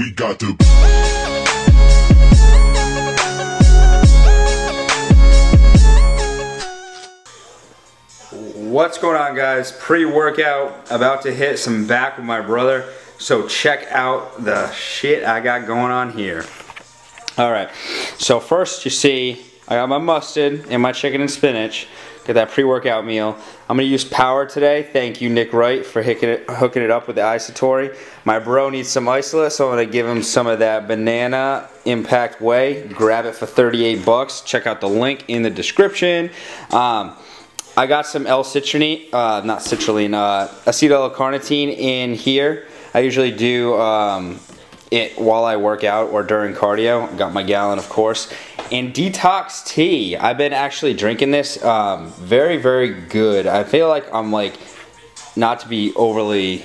we got to. What's going on, guys? Pre-workout, about to hit some back with my brother. So check out the shit I got going on here. Alright, so first you see I got my mustard and my chicken and spinach. Get that pre-workout meal. I'm going to use Power today. Thank you, Nick Wright, for hooking it up with the Isotory. My bro needs some isolate, so I'm going to give him some of that Banana Impact Whey. Grab it for 38 bucks. Check out the link in the description. I got some L-citrulline, acetyl-L-carnitine in here. I usually do it while I work out or during cardio. I got my gallon, of course. And detox tea. I've been actually drinking this. Very, very good. I feel like I'm like, not to be overly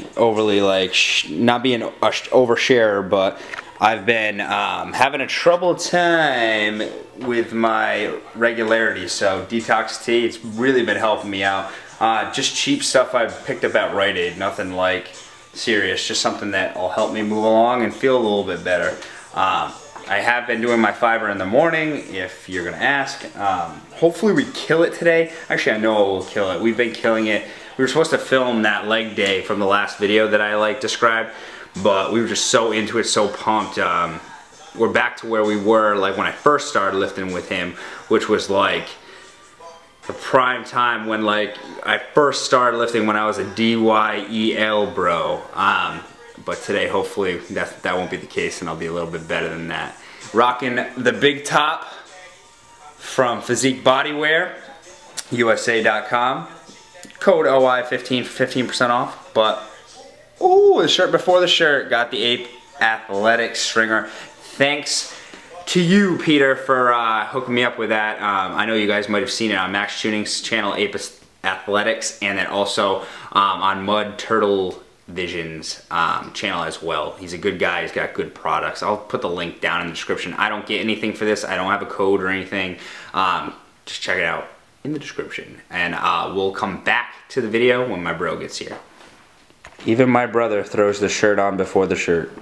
like, not being an oversharer, but I've been having a troubled time with my regularity. So detox tea, it's really been helping me out. Just cheap stuff I picked up at Rite Aid. Nothing like serious. Just something that will help me move along and feel a little bit better. I have been doing my fiber in the morning, if you're gonna ask. Hopefully we kill it today. Actually, I know we'll kill it. We've been killing it. We were supposed to film that leg day from the last video that I described, but we were just so into it, so pumped. We're back to where we were like when I first started lifting with him, which was like the prime time when like I first started lifting when I was a DYEL bro. But today, hopefully, that won't be the case, and I'll be a little bit better than that. Rocking the big top from Physique Bodywear, USA.com. Code OI15 for 15% off. But, ooh, the shirt before the shirt. Got the Ape Athletics stringer. Thanks to you, Peter, for hooking me up with that. I know you guys might have seen it on Max Tuning's channel, Ape Athletics, and then also on Mud Turtle Vision's channel as well. He's a good guy. He's got good products. I'll put the link down in the description. I don't get anything for this. I don't have a code or anything. Just check it out in the description. And we'll come back to the video when my bro gets here. Even my brother throws the shirt on before the shirt.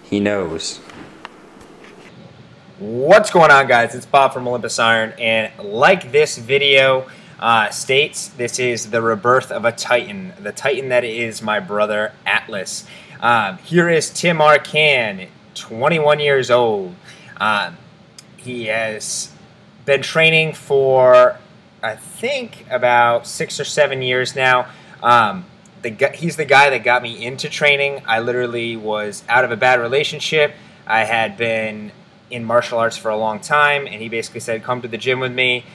He knows. What's going on, guys? It's Bob from Olympusiron, and like this video states, this is the rebirth of a Titan, the Titan that is my brother Atlas. Here is Tim Arcan, 21 years old. He has been training for, I think, about 6 or 7 years now. He's the guy that got me into training. I literally was out of a bad relationship. I had been in martial arts for a long time, and he basically said, come to the gym with me.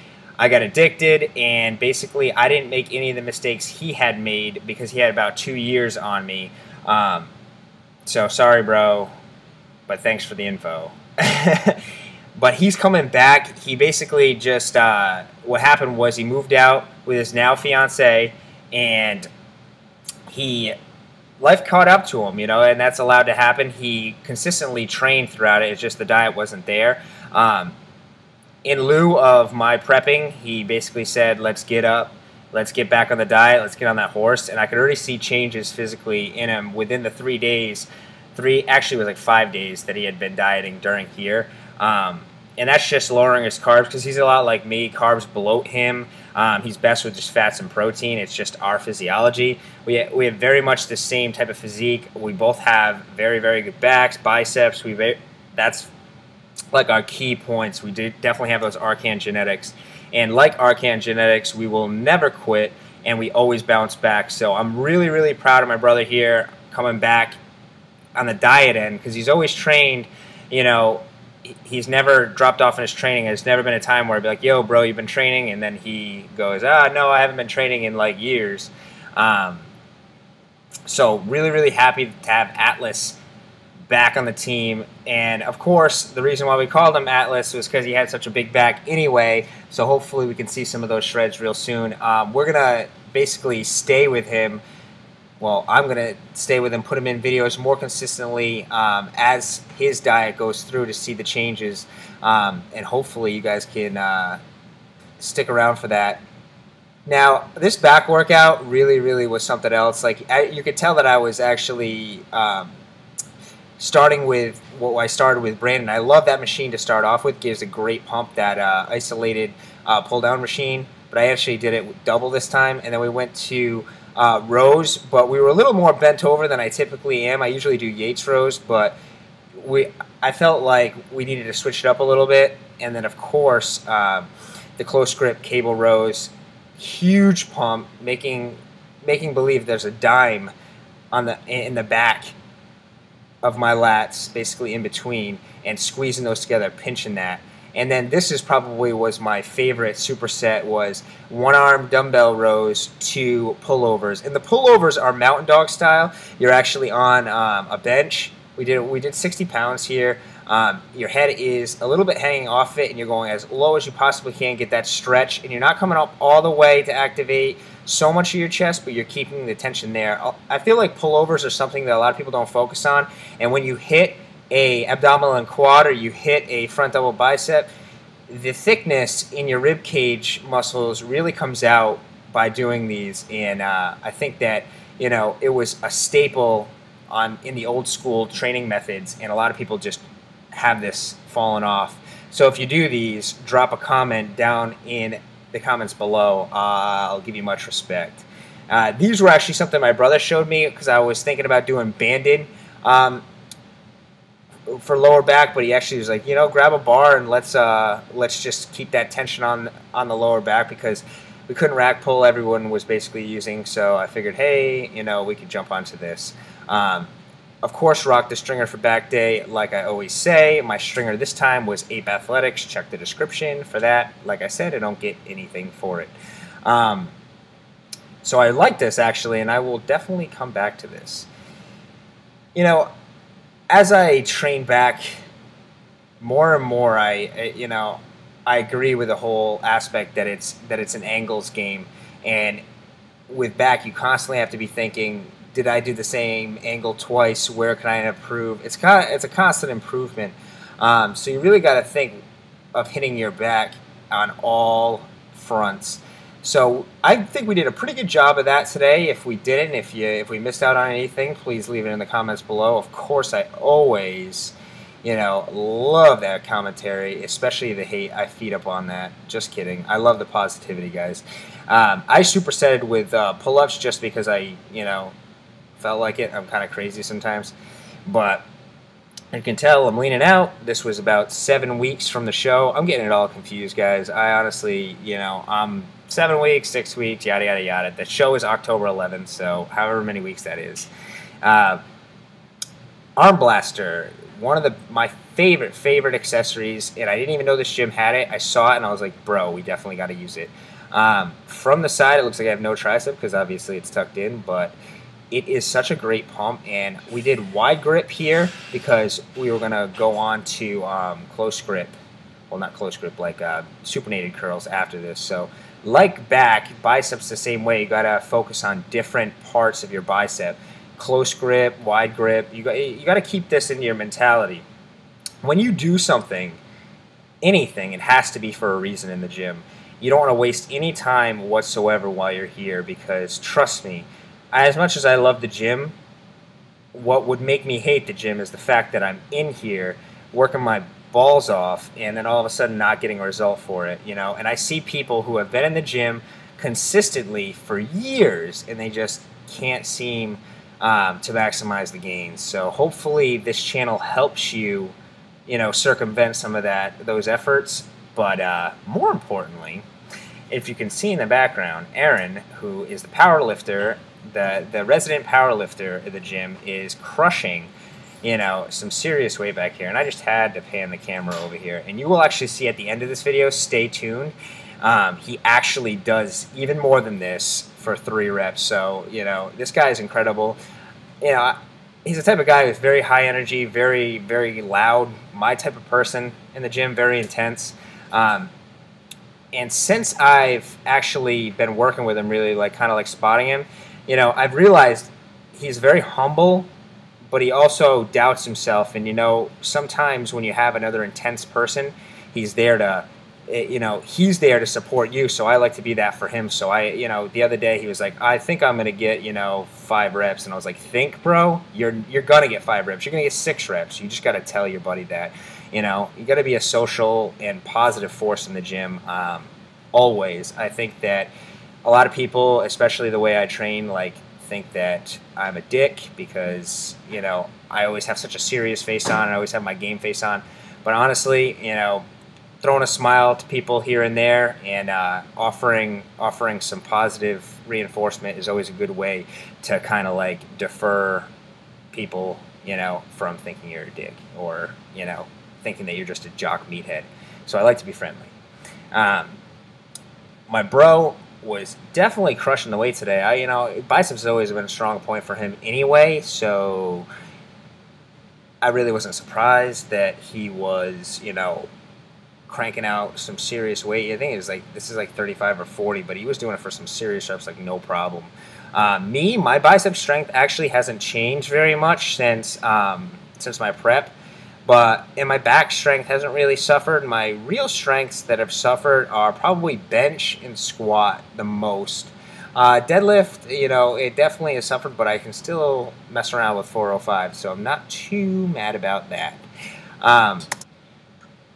I got addicted, and basically I didn't make any of the mistakes he had made because he had about 2 years on me. So sorry, bro, but thanks for the info. But he's coming back. He basically just, what happened was he moved out with his now fiance, and life caught up to him, you know, and that's allowed to happen. He consistently trained throughout it. It's just the diet wasn't there. In lieu of my prepping, he basically said, let's get up, let's get back on the diet, let's get on that horse. And I could already see changes physically in him within the 3 days. Actually it was like 5 days that he had been dieting during here. And that's just lowering his carbs because he's a lot like me. Carbs bloat him. He's best with just fats and protein. It's just our physiology. We have very much the same type of physique. We both have very, very good backs, biceps. That's like our key points. We definitely have those Arcan genetics, and like Arcan genetics, we will never quit, and we always bounce back. So I'm really, really proud of my brother here coming back on the diet end, because he's always trained. You know, he's never dropped off in his training. There's never been a time where I'd be like, yo, bro, you've been training, and then he goes, no, I haven't been training in like years. So really, really happy to have Atlas back on the team. And of course, the reason why we called him Atlas was because he had such a big back anyway. So hopefully we can see some of those shreds real soon. We're gonna basically stay with him. Well, I'm gonna stay with him, put him in videos more consistently as his diet goes through to see the changes. And hopefully you guys can stick around for that. Now, this back workout really, really was something else. Like, you could tell that I was actually starting with what I started with Brandon. I love that machine to start off with. Gives a great pump, that isolated pull down machine. But I actually did it double this time, and then we went to rows, but we were a little more bent over than I typically am. I usually do Yates rows, but I felt like we needed to switch it up a little bit. And then, of course, the close grip cable rows, huge pump, making believe there's a dime in the back of my lats, basically in between, and squeezing those together, pinching that. And then this is probably was my favorite superset, was one-arm dumbbell rows to pullovers. And the pullovers are mountain dog style. You're actually on a bench. We did 60 pounds here. Your head is a little bit hanging off it, and you're going as low as you possibly can, get that stretch. And you're not coming up all the way to activate so much of your chest, but you're keeping the tension there. I feel like pullovers are something that a lot of people don't focus on. And when you hit a abdominal and quad, or you hit a front double bicep, the thickness in your rib cage muscles really comes out by doing these. And I think that, you know, it was a staple in the old school training methods, and a lot of people just have this fallen off. So if you do these, drop a comment down in the comments below. I'll give you much respect. These were actually something my brother showed me, because I was thinking about doing banded for lower back, but he actually was like, you know, grab a bar and let's just keep that tension on the lower back, because we couldn't rack pull, everyone was basically using. So I figured, hey, you know, we could jump onto this. Of course, rock the stringer for back day, like I always say. My stringer this time was Ape Athletics. Check the description for that. Like I said, I don't get anything for it. So I like this, actually, and I will definitely come back to this. You know, as I train back more and more, I agree with the whole aspect that it's an angles game, and with back, you constantly have to be thinking, did I do the same angle twice? Where can I improve? It's a constant improvement. So you really got to think of hitting your back on all fronts. So I think we did a pretty good job of that today. If we didn't, if we missed out on anything, please leave it in the comments below. Of course, I always, you know, love that commentary, especially the hate. I feed up on that. Just kidding. I love the positivity, guys. I supersetted with pull-ups just because I, you know, felt like it. I'm kind of crazy sometimes, but you can tell I'm leaning out. This was about 7 weeks from the show. I'm getting it all confused, guys. I honestly, you know, I'm 7 weeks, 6 weeks, yada, yada, yada. The show is October 11th, so however many weeks that is. Arm Blaster, one of my favorite accessories, and I didn't even know this gym had it. I saw it, and I was like, bro, we definitely got to use it. From the side, it looks like I have no tricep, because obviously it's tucked in, but it is such a great pump. And we did wide grip here because we were going to go on to close grip. Well, not close grip, like supinated curls after this. So like back, biceps the same way. You got to focus on different parts of your bicep. Close grip, wide grip. You got to keep this in your mentality. When you do something, anything, it has to be for a reason in the gym. You don't want to waste any time whatsoever while you're here, because trust me, as much as I love the gym, what would make me hate the gym is the fact that I'm in here working my balls off and then all of a sudden not getting a result for it, you know. And I see people who have been in the gym consistently for years and they just can't seem to maximize the gains. So hopefully this channel helps you, you know, circumvent some of those efforts. But more importantly, if you can see in the background, Aaron, who is the power lifter, the resident power lifter at the gym, is crushing, you know, some serious weight back here. And I just had to pan the camera over here. And you will actually see at the end of this video, stay tuned, he actually does even more than this for 3 reps. So, you know, this guy is incredible. You know, he's the type of guy who's very high energy, very, very loud, my type of person in the gym, very intense. And since I've actually been working with him, really like kind of like spotting him, you know, I've realized he's very humble, but he also doubts himself. And, you know, sometimes when you have another intense person, he's there to you know, he's there to support you, so I like to be that for him. So you know, the other day he was like, I think I'm gonna get, you know, 5 reps, and I was like, think, bro, you're gonna get 5 reps. You're gonna get 6 reps. You just gotta tell your buddy that. You know, you gotta be a social and positive force in the gym. Always. I think that a lot of people, especially the way I train, like, think that I'm a dick because, you know, I always have such a serious face on, and I always have my game face on. But honestly, you know, throwing a smile to people here and there, and offering some positive reinforcement is always a good way to kind of like defer people, you know, from thinking you're a dick, or, you know, thinking that you're just a jock meathead. So I like to be friendly. My bro was definitely crushing the weight today. You know, biceps has always been a strong point for him anyway, so I really wasn't surprised that he was, you know, cranking out some serious weight. I think it was like, this is like 35 or 40, but he was doing it for some serious reps, like no problem. My bicep strength actually hasn't changed very much since my prep, and my back strength hasn't really suffered. My real strengths that have suffered are probably bench and squat the most. Deadlift, you know, it definitely has suffered, but I can still mess around with 405, so I'm not too mad about that.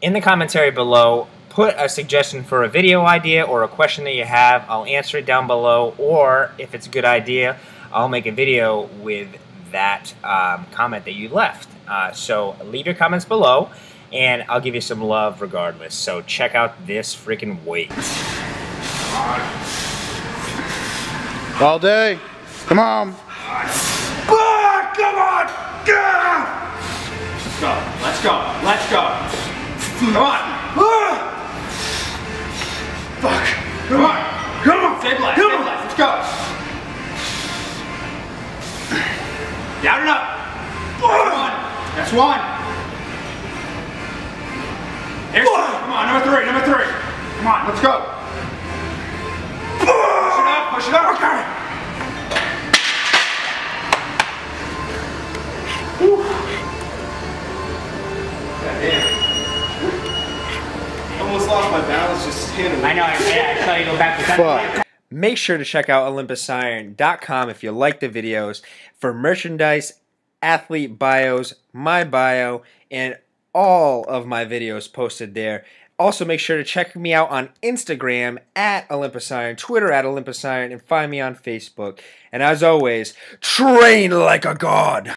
In the commentary below, put a suggestion for a video idea or a question that you have. I'll answer it down below, or if it's a good idea, I'll make a video with that comment that you left. So leave your comments below, and I'll give you some love regardless. So check out this freaking weight. All day. Come on. Come on! Let's go. Let's go. Let's go. Come on! Fuck! Come on! Come on! Stabilize! Stabilize! Let's go! Down and up! That's one! Here's two! Come on, number 3! Number 3! Come on, let's go! Push it up! Push it up! Okay! Whew. God damn. Almost lost my balance just standing. I know, I saw you go back to that. Make sure to check out Olympusiron.com if you like the videos for merchandise, athlete bios, my bio, and all of my videos posted there. Also, make sure to check me out on Instagram at Olympusiron, Twitter at Olympusiron, and find me on Facebook. And as always, train like a god!